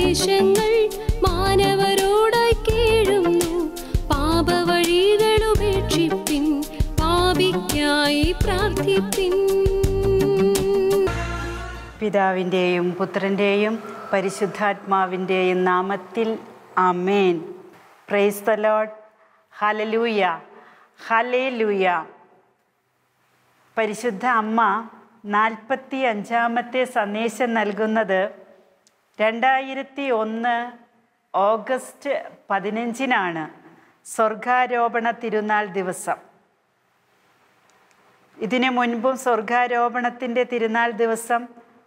സന്ദേശങ്ങൾ മാനവരോടായി കേഴുന്നു. പാപവഴികളുപേക്ഷിപ്പിൻ, പാപിക്കായി പ്രാർത്ഥിപ്പിൻ. പിതാവിൻ്റെയും പുത്രൻ്റെയും പരിശുദ്ധാത്മാവിൻ്റെയും നാമത്തിൽ ആമേൻ. Praise the lord. Hallelujah, hallelujah. പരിശുദ്ധ അമ്മ 45-ാമത്തെ സന്ദേശം നൽകുന്നത് 2001 ഓഗസ്റ്റ് 15-നാണ്, സ്വർഗാരോപണ തിരുനാൾ ദിവസം. ഇതിനു മുൻപും സ്വർഗാരോപണത്തിൻ്റെ തിരുനാൾ ദിവസം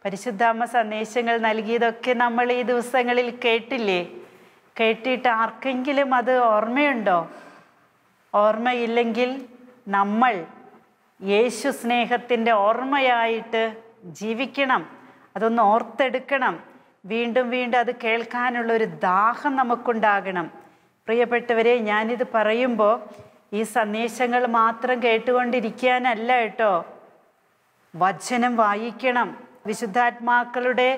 പരിശുദ്ധ അമ്മ സന്ദേശങ്ങൾ നൽകിയതൊക്കെ നമ്മൾ ഈ ദിവസങ്ങളിൽ കേട്ടില്ലേ? കേട്ടിട്ട് ആർക്കെങ്കിലും അത് ഓർമ്മയുണ്ടോ? ഓർമ്മയില്ലെങ്കിൽ നമ്മൾ യേശു സ്നേഹത്തിൻ്റെ ഓർമ്മയായിട്ട് ജീവിക്കണം. അതൊന്ന് ഓർത്തെടുക്കണം. വീണ്ടും വീണ്ടും അത് കേൾക്കാനുള്ളൊരു ദാഹം നമുക്കുണ്ടാകണം. പ്രിയപ്പെട്ടവരെ, ഞാനിത് പറയുമ്പോൾ ഈ സന്ദേശങ്ങൾ മാത്രം കേട്ടുകൊണ്ടിരിക്കാനല്ല കേട്ടോ. വചനം വായിക്കണം, വിശുദ്ധാത്മാക്കളുടെ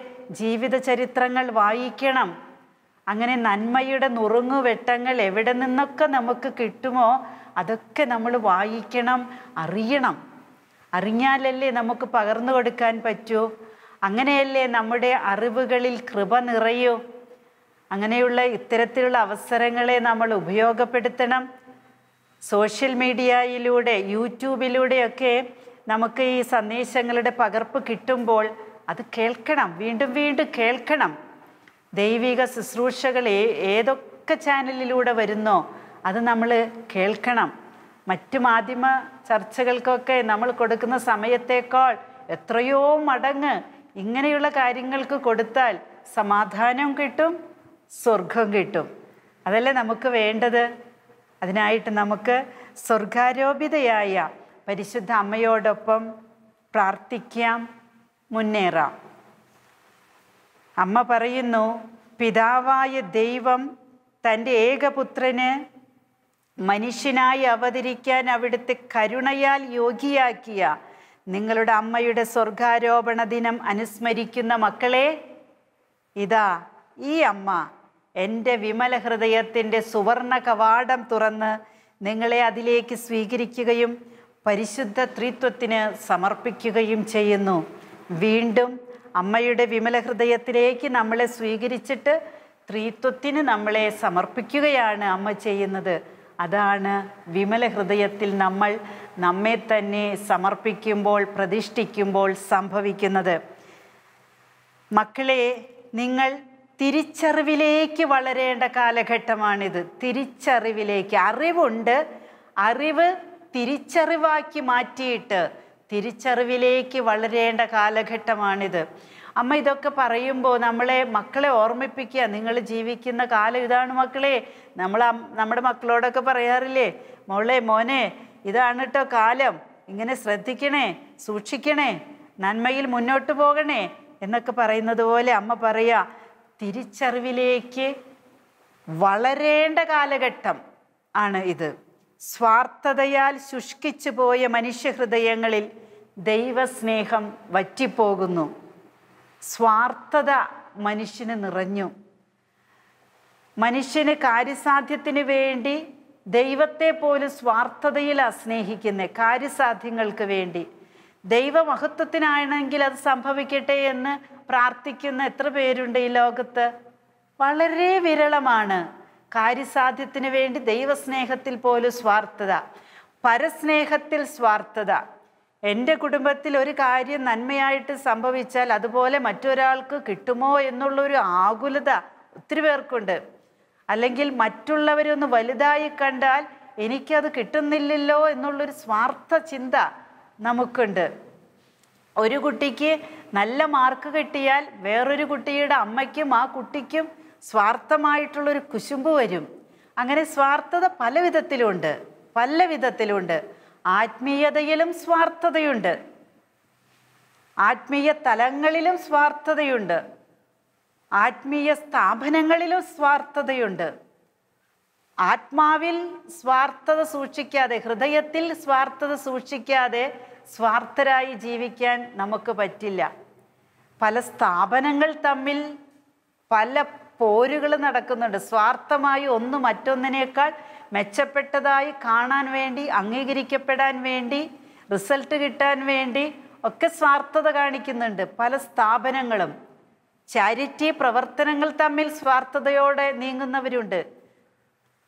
ജീവിത ചരിത്രങ്ങൾ വായിക്കണം. അങ്ങനെ നന്മയുടെ നുറുങ്ങുവെട്ടങ്ങൾ എവിടെ നിന്നൊക്കെ നമുക്ക് കിട്ടുമോ അതൊക്കെ നമ്മൾ വായിക്കണം, അറിയണം. അറിഞ്ഞാലല്ലേ നമുക്ക് പകർന്നു കൊടുക്കാൻ പറ്റൂ. അങ്ങനെയല്ലേ നമ്മുടെ അറിവുകളിൽ കൃപ നിറയൂ. അങ്ങനെയുള്ള ഇത്തരത്തിലുള്ള അവസരങ്ങളെ നമ്മൾ ഉപയോഗപ്പെടുത്തണം. സോഷ്യൽ മീഡിയയിലൂടെ, യൂട്യൂബിലൂടെയൊക്കെ നമുക്ക് ഈ സന്ദേശങ്ങളുടെ പകർപ്പ് കിട്ടുമ്പോൾ അത് കേൾക്കണം, വീണ്ടും വീണ്ടും കേൾക്കണം. ദൈവിക ശുശ്രൂഷകൾ ഏതൊക്കെ ചാനലിലൂടെ വരുന്നോ അത് നമ്മൾ കേൾക്കണം. മറ്റു മാധ്യമ ചർച്ചകൾക്കൊക്കെ നമ്മൾ കൊടുക്കുന്ന സമയത്തേക്കാൾ എത്രയോ മടങ്ങ് ഇങ്ങനെയുള്ള കാര്യങ്ങൾക്ക് കൊടുത്താൽ സമാധാനം കിട്ടും, സ്വർഗം കിട്ടും. അതല്ലേ നമുക്ക് വേണ്ടത്. അതിനായിട്ട് നമുക്ക് സ്വർഗാരോപിതയായ പരിശുദ്ധ അമ്മയോടൊപ്പം പ്രാർത്ഥിക്കാം, മുന്നേറാം. അമ്മ പറയുന്നു, പിതാവായ ദൈവം തൻ്റെ ഏകപുത്രന് മനുഷ്യനായി അവതരിക്കാൻ അവിടുത്തെ കരുണയാൽ യോഗ്യയാക്കിയ നിങ്ങളുടെ അമ്മയുടെ സ്വർഗാരോപണ ദിനം അനുസ്മരിക്കുന്ന മക്കളെ, ഇതാ ഈ അമ്മ എൻ്റെ വിമല ഹൃദയത്തിൻ്റെ സുവർണ കവാടം തുറന്ന് നിങ്ങളെ അതിലേക്ക് സ്വീകരിക്കുകയും പരിശുദ്ധ ത്രിത്വത്തിന് സമർപ്പിക്കുകയും ചെയ്യുന്നു. വീണ്ടും അമ്മയുടെ വിമല ഹൃദയത്തിലേക്ക് നമ്മളെ സ്വീകരിച്ചിട്ട് ത്രിത്വത്തിന് നമ്മളെ സമർപ്പിക്കുകയാണ് അമ്മ ചെയ്യുന്നത്. അതാണ് വിമല ഹൃദയത്തിൽ നമ്മൾ നമ്മെ തന്നെ സമർപ്പിക്കുമ്പോൾ, പ്രതിഷ്ഠിക്കുമ്പോൾ സംഭവിക്കുന്നത്. മക്കളെ, നിങ്ങൾ തിരിച്ചറിവിലേക്ക് വളരേണ്ട കാലഘട്ടമാണിത്. തിരിച്ചറിവിലേക്ക്. അറിവുണ്ട്, അറിവ് തിരിച്ചറിവാക്കി മാറ്റിയിട്ട് തിരിച്ചറിവിലേക്ക് വളരേണ്ട കാലഘട്ടമാണിത്. അമ്മ ഇതൊക്കെ പറയുമ്പോൾ മക്കളെ ഓർമ്മിപ്പിക്കുക. നിങ്ങൾ ജീവിക്കുന്ന കാലം ഇതാണ് മക്കളെ. നമ്മുടെ മക്കളോടൊക്കെ പറയാറില്ലേ, മോളെ മോനെ ഇതാണ് കേട്ടോ കാലം, ഇങ്ങനെ ശ്രദ്ധിക്കണേ, സൂക്ഷിക്കണേ, നന്മയിൽ മുന്നോട്ട് പോകണേ എന്നൊക്കെ പറയുന്നത് പോലെ അമ്മ പറയാ, തിരിച്ചറിവിലേക്ക് വളരേണ്ട കാലഘട്ടം ആണ് ഇത്. സ്വാർത്ഥതയാൽ ശുഷ്കിച്ചു പോയ മനുഷ്യഹൃദയങ്ങളിൽ ദൈവസ്നേഹം വറ്റിപ്പോകുന്നു. സ്വാർത്ഥത മനുഷ്യന് നിറഞ്ഞു. മനുഷ്യന് കാര്യസാധ്യത്തിന് വേണ്ടി ദൈവത്തെ പോലും സ്വാർത്ഥതയിലാണ് സ്നേഹിക്കുന്നത്. കാര്യസാധ്യങ്ങൾക്ക് വേണ്ടി. ദൈവമഹത്വത്തിനാണെങ്കിൽ അത് സംഭവിക്കട്ടെ എന്ന് പ്രാർത്ഥിക്കുന്ന എത്ര പേരുണ്ട് ഈ ലോകത്ത്? വളരെ വിരളമാണ്. കാര്യസാധ്യത്തിന് വേണ്ടി ദൈവസ്നേഹത്തിൽ പോലും സ്വാർത്ഥത, പരസ്നേഹത്തിൽ സ്വാർത്ഥത. എൻ്റെ കുടുംബത്തിൽ ഒരു കാര്യം നന്മയായിട്ട് സംഭവിച്ചാൽ അതുപോലെ മറ്റൊരാൾക്ക് കിട്ടുമോ എന്നുള്ളൊരു ആകുലത ഒത്തിരി പേർക്കുണ്ട്. അല്ലെങ്കിൽ മറ്റുള്ളവരൊന്ന് വലുതായി കണ്ടാൽ എനിക്കത് കിട്ടുന്നില്ലല്ലോ എന്നുള്ളൊരു സ്വാർത്ഥ ചിന്ത നമുക്കുണ്ട്. ഒരു കുട്ടിക്ക് നല്ല മാർക്ക് കിട്ടിയാൽ വേറൊരു കുട്ടിയുടെ അമ്മയ്ക്കും ആ കുട്ടിക്കും സ്വാർത്ഥമായിട്ടുള്ളൊരു കുശുമ്പ് വരും. അങ്ങനെ സ്വാർത്ഥത പല വിധത്തിലുണ്ട്. ആത്മീയതയിലും സ്വാർത്ഥതയുണ്ട്, ആത്മീയ തലങ്ങളിലും സ്വാർത്ഥതയുണ്ട്, ആത്മീയ സ്ഥാപനങ്ങളിലും സ്വാർത്ഥതയുണ്ട്. ആത്മാവിൽ സ്വാർത്ഥത സൂക്ഷിക്കാതെ, ഹൃദയത്തിൽ സ്വാർത്ഥത സൂക്ഷിക്കാതെ സ്വാർത്ഥരായി ജീവിക്കാൻ നമുക്ക് പറ്റില്ല. പല സ്ഥാപനങ്ങൾ തമ്മിൽ പല പോരുകൾ നടക്കുന്നുണ്ട്. സ്വാർത്ഥമായി ഒന്ന് മറ്റൊന്നിനേക്കാൾ മെച്ചപ്പെട്ടതായി കാണാൻ വേണ്ടി, അംഗീകരിക്കപ്പെടാൻ വേണ്ടി, റിസൾട്ട് കിട്ടാൻ വേണ്ടി ഒക്കെ സ്വാർത്ഥത കാണിക്കുന്നുണ്ട് പല സ്ഥാപനങ്ങളും. ചാരിറ്റി പ്രവർത്തനങ്ങൾ തമ്മിൽ സ്വാർത്ഥതയോടെ നീങ്ങുന്നവരുണ്ട്.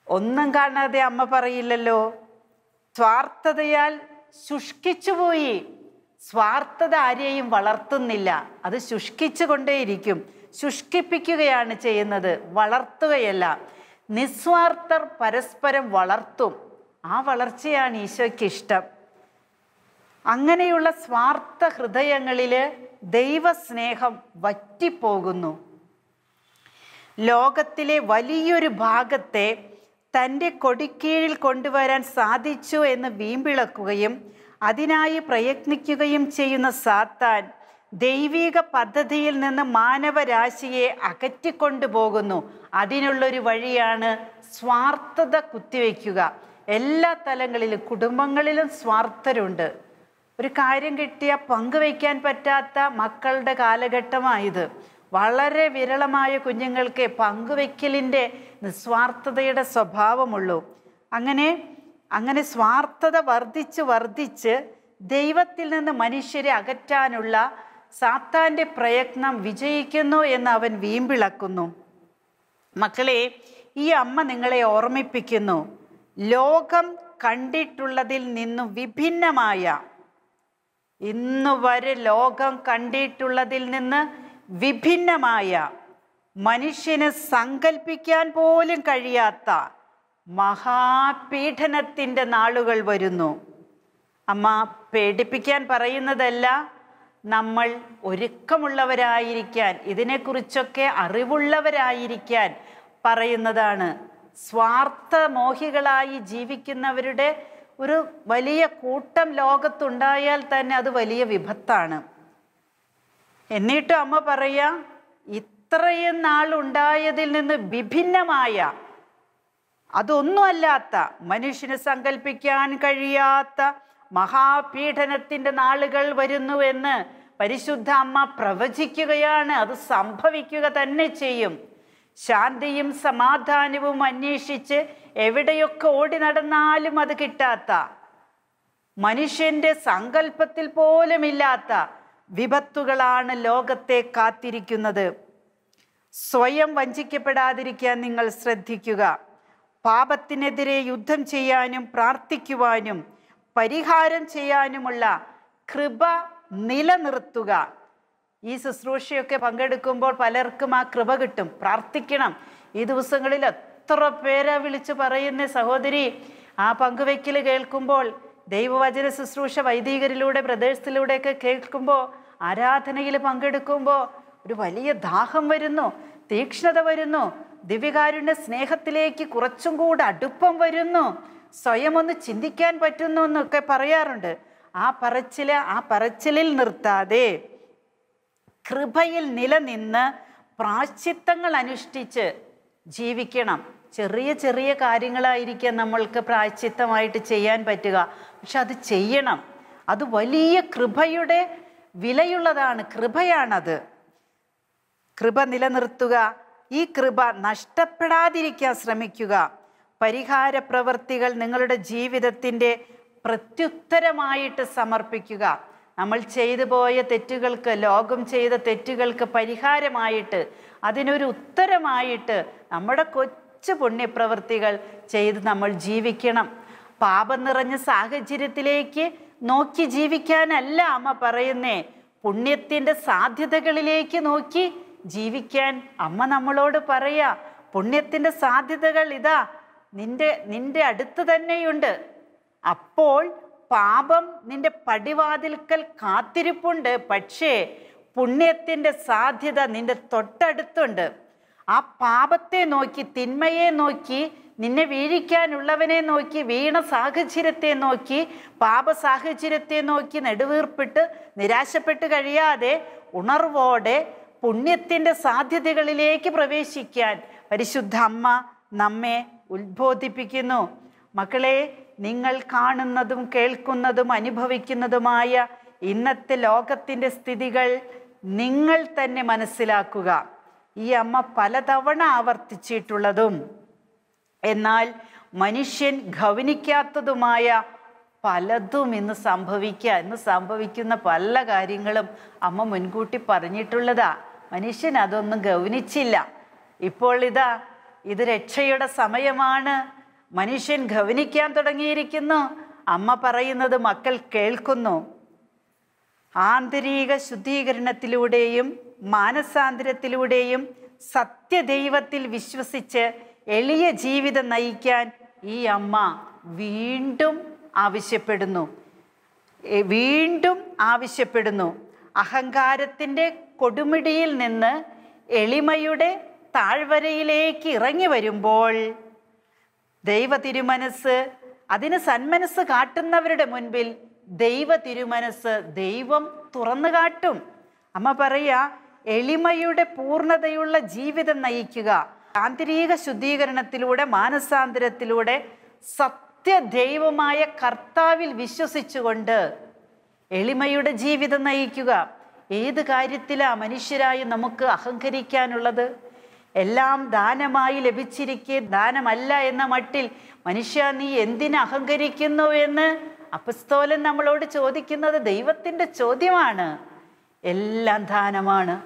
ഒന്നും കാണാതെ അമ്മ പറയില്ലല്ലോ, സ്വാർത്ഥതയാൽ ശുഷ്കിച്ചുപോയി. സ്വാർത്ഥത ആരെയും വളർത്തുന്നില്ല, അത് ശുഷ്കിച്ചു കൊണ്ടേയിരിക്കും. ശുഷ്കിപ്പിക്കുകയാണ് ചെയ്യുന്നത്, വളർത്തുകയല്ല. നിസ്വാർത്ഥർ പരസ്പരം വളർത്തും. ആ വളർച്ചയാണ് ഈശോയ്ക്ക് ഇഷ്ടം. അങ്ങനെയുള്ള സ്വാർത്ഥ ഹൃദയങ്ങളിൽ ദൈവസ്നേഹം വറ്റിപ്പോകുന്നു. ലോകത്തിലെ വലിയൊരു ഭാഗത്തെ തൻ്റെ കൊടിക്കീഴിൽ കൊണ്ടുവരാൻ സാധിച്ചു എന്ന് വീമ്പിളക്കുകയും അതിനായി പ്രയത്നിക്കുകയും ചെയ്യുന്ന സാത്താൻ ദൈവിക പദ്ധതിയിൽ നിന്ന് മാനവരാശിയെ അകറ്റിക്കൊണ്ടുപോകുന്നു. അതിനുള്ളൊരു വഴിയാണ് സ്വാർത്ഥത കുത്തിവെക്കുക. എല്ലാ തലങ്ങളിലും, കുടുംബങ്ങളിലും സ്വാർത്ഥരുണ്ട്. ഒരു കാര്യം കിട്ടിയാൽ പങ്കുവയ്ക്കാൻ പറ്റാത്ത മക്കളുടെ കാലഘട്ടമായത്. വളരെ വിരളമായ കുഞ്ഞുങ്ങൾക്ക് പങ്കുവയ്ക്കലിൻ്റെ നിസ്വാർത്ഥതയുടെ സ്വഭാവമുള്ളൂ. അങ്ങനെ സ്വാർത്ഥത വർദ്ധിച്ച് ദൈവത്തിൽ നിന്ന് മനുഷ്യരെ അകറ്റാനുള്ള സാത്താൻ്റെ പ്രയത്നം വിജയിക്കുന്നു എന്ന് അവൻ വീമ്പിളക്കുന്നു. മക്കളെ, ഈ അമ്മ നിങ്ങളെ ഓർമ്മിപ്പിക്കുന്നു, ലോകം കണ്ടിട്ടുള്ളതിൽ നിന്നും വിഭിന്നമായ, ഇന്നുവരെ ലോകം കണ്ടിട്ടുള്ളതിൽ നിന്ന് വിഭിന്നമായ, മനുഷ്യന് സങ്കല്പിക്കാൻ പോലും കഴിയാത്ത മഹാപീഡനത്തിൻ്റെ നാളുകൾ വരുന്നു. അമ്മ പേടിപ്പിക്കാൻ പറയുന്നതല്ല, നമ്മൾ ഒരുക്കമുള്ളവരായിരിക്കാൻ, ഇതിനെക്കുറിച്ചൊക്കെ അറിവുള്ളവരായിരിക്കാൻ പറയുന്നതാണ്. സ്വാർത്ഥമോഹികളായി ജീവിക്കുന്നവരുടെ ഒരു വലിയ കൂട്ടം ലോകത്തുണ്ടായാൽ തന്നെ അത് വലിയ വിപത്താണ്. എന്നിട്ടും അമ്മ പറയാ, ഇത്രയും നാളുണ്ടായതിൽ നിന്ന് വിഭിന്നമായ, അതൊന്നുമല്ലാത്ത, മനുഷ്യന് സങ്കല്പിക്കാൻ കഴിയാത്ത മഹാപീഡനത്തിൻ്റെ നാളുകൾ വരുന്നുവെന്ന് പരിശുദ്ധ അമ്മ പ്രവചിക്കുകയാണ്. അത് സംഭവിക്കുക തന്നെ ചെയ്യും. ശാന്തിയും സമാധാനവും അന്വേഷിച്ച് എവിടെയൊക്കെ ഓടി നടന്നാലും അത് കിട്ടാത്ത, മനുഷ്യൻ്റെ സങ്കല്പത്തിൽ പോലും ഇല്ലാത്ത വിപത്തുകളാണ് ലോകത്തെ കാത്തിരിക്കുന്നത്. സ്വയം വഞ്ചിക്കപ്പെടാതിരിക്കാൻ നിങ്ങൾ ശ്രദ്ധിക്കുക. പാപത്തിനെതിരെ യുദ്ധം ചെയ്യാനും പ്രാർത്ഥിക്കുവാനും പരിഹാരം ചെയ്യാനുമുള്ള കൃപ നിലനിർത്തുക. ഈ ശുശ്രൂഷയൊക്കെ പങ്കെടുക്കുമ്പോൾ പലർക്കും ആ കൃപ കിട്ടും. പ്രാർത്ഥിക്കണം. ഈ ദിവസങ്ങളിൽ എത്ര പേരാ വിളിച്ച് പറയുന്ന സഹോദരി, ആ പങ്കുവെക്കൽ കേൾക്കുമ്പോൾ, ദൈവവചന ശുശ്രൂഷ വൈദികരിലൂടെ ബ്രദേഴ്സിലൂടെയൊക്കെ കേൾക്കുമ്പോൾ, ആരാധനയിൽ പങ്കെടുക്കുമ്പോൾ ഒരു വലിയ ദാഹം വരുന്നു, തീക്ഷ്ണത വരുന്നു, ദിവ്യകാരുണ്യ സ്നേഹത്തിലേക്ക് കുറച്ചും കൂടെ അടുപ്പം വരുന്നു, സ്വയം ഒന്ന് ചിന്തിക്കാൻ പറ്റുന്നു എന്നൊക്കെ പറയാറുണ്ട്. ആ പറച്ചിലിൽ നിർത്താതെ കൃപയിൽ നിലനിന്ന് പ്രായശ്ചിത്തങ്ങൾ അനുഷ്ഠിച്ച് ജീവിക്കണം. ചെറിയ ചെറിയ കാര്യങ്ങളായിരിക്കാം നമ്മൾക്ക് പ്രായശ്ചിത്തമായിട്ട് ചെയ്യാൻ പറ്റുക, പക്ഷെ അത് ചെയ്യണം. അത് വലിയ കൃപയുടെ വിലയുള്ളതാണ്, കൃപയാണത്. കൃപ നിലനിർത്തുക. ഈ കൃപ നഷ്ടപ്പെടാതിരിക്കാൻ ശ്രമിക്കുക. പരിഹാര പ്രവൃത്തികൾ നിങ്ങളുടെ ജീവിതത്തിൻ്റെ പ്രത്യുത്തരമായിട്ട് സമർപ്പിക്കുക. നമ്മൾ ചെയ്തു പോയ തെറ്റുകൾക്ക്, ലോകം ചെയ്ത തെറ്റുകൾക്ക് പരിഹാരമായിട്ട്, അതിനൊരു ഉത്തരമായിട്ട് നമ്മുടെ കൊച്ചു പുണ്യപ്രവൃത്തികൾ ചെയ്ത് നമ്മൾ ജീവിക്കണം. പാപം നിറഞ്ഞ സാഹചര്യത്തിലേക്ക് നോക്കി ജീവിക്കാനല്ല അമ്മ പറയുന്നേ, പുണ്യത്തിൻ്റെ സാധ്യതകളിലേക്ക് നോക്കി ജീവിക്കാൻ അമ്മ നമ്മളോട് പറയാ. പുണ്യത്തിൻ്റെ സാധ്യതകൾ ഇതാ നിന്റെ അടുത്ത് തന്നെയുണ്ട്. അപ്പോൾ പാപം നിന്റെ പടിവാതിൽക്കൽ കാത്തിരിപ്പുണ്ട്, പക്ഷേ പുണ്യത്തിൻ്റെ സാധ്യത നിന്റെ തൊട്ടടുത്തുണ്ട്. ആ പാപത്തെ നോക്കി, തിന്മയെ നോക്കി, നിന്നെ വീഴിക്കാനുള്ളവനെ നോക്കി, വീണ സാഹചര്യത്തെ നോക്കി, പാപ സാഹചര്യത്തെ നോക്കി നെടുവീർപ്പിട്ട് നിരാശപ്പെട്ട് കഴിയാതെ ഉണർവോടെ പുണ്യത്തിൻ്റെ സാധ്യതകളിലേക്ക് പ്രവേശിക്കാൻ പരിശുദ്ധ അമ്മ നമ്മെ ഉത്ബോധിപ്പിക്കുന്നു. മക്കളെ, നിങ്ങൾ കാണുന്നതും കേൾക്കുന്നതും അനുഭവിക്കുന്നതുമായ ഇന്നത്തെ ലോകത്തിൻ്റെ സ്ഥിതികൾ നിങ്ങൾ തന്നെ മനസ്സിലാക്കുക. ഈ അമ്മ പലതവണ ആവർത്തിച്ചിട്ടുള്ളതും എന്നാൽ മനുഷ്യൻ ഗൗനിക്കാത്തതുമായ പലതും ഇന്ന് സംഭവിക്കുന്ന പല കാര്യങ്ങളും അമ്മ മുൻകൂട്ടി പറഞ്ഞിട്ടുള്ളതാ. മനുഷ്യൻ അതൊന്നും ഗൗനിച്ചില്ല. ഇപ്പോൾ ഇത് രക്ഷയുടെ സമയമാണ്. മനുഷ്യൻ ഗൗനിക്കാൻ തുടങ്ങിയിരിക്കുന്നു. അമ്മ പറയുന്നത് മക്കൾ കേൾക്കുന്നു. ആന്തരിക ശുദ്ധീകരണത്തിലൂടെയും മാനസാന്തരത്തിലൂടെയും സത്യദൈവത്തിൽ വിശ്വസിച്ച് എളിയ ജീവിതം നയിക്കാൻ ഈ അമ്മ വീണ്ടും ആവശ്യപ്പെടുന്നു. അഹങ്കാരത്തിൻ്റെ കൊടുമിടിയിൽ നിന്ന് എളിമയുടെ താഴ്വരയിലേക്ക് ഇറങ്ങി വരുമ്പോൾ ദൈവ തിരുമനസ്, അതിന് സന്മനസ് കാട്ടുന്നവരുടെ മുൻപിൽ ദൈവ തിരുമനസ് ദൈവം തുറന്നു കാട്ടും. അമ്മ പറയാ, എളിമയുടെ പൂർണ്ണതയുള്ള ജീവിതം നയിക്കുക. ആന്തരിക ശുദ്ധീകരണത്തിലൂടെ മാനസാന്തരത്തിലൂടെ സത്യദൈവമായ കർത്താവിൽ വിശ്വസിച്ചുകൊണ്ട് എളിമയുടെ ജീവിതം നയിക്കുക. ഏത് കാര്യത്തിലാണ് മനുഷ്യരായി നമുക്ക് അഹങ്കരിക്കാനുള്ളത്? എല്ലാം ദാനമായി ലഭിച്ചിരിക്കെ ദാനമല്ല എന്ന മട്ടിൽ മനുഷ്യ നീ എന്തിന് അഹങ്കരിക്കുന്നു എന്ന് അപ്പസ്തോലൻ നമ്മളോട് ചോദിക്കുന്നത് ദൈവത്തിൻ്റെ ചോദ്യമാണ്. എല്ലാം ദാനമാണ്.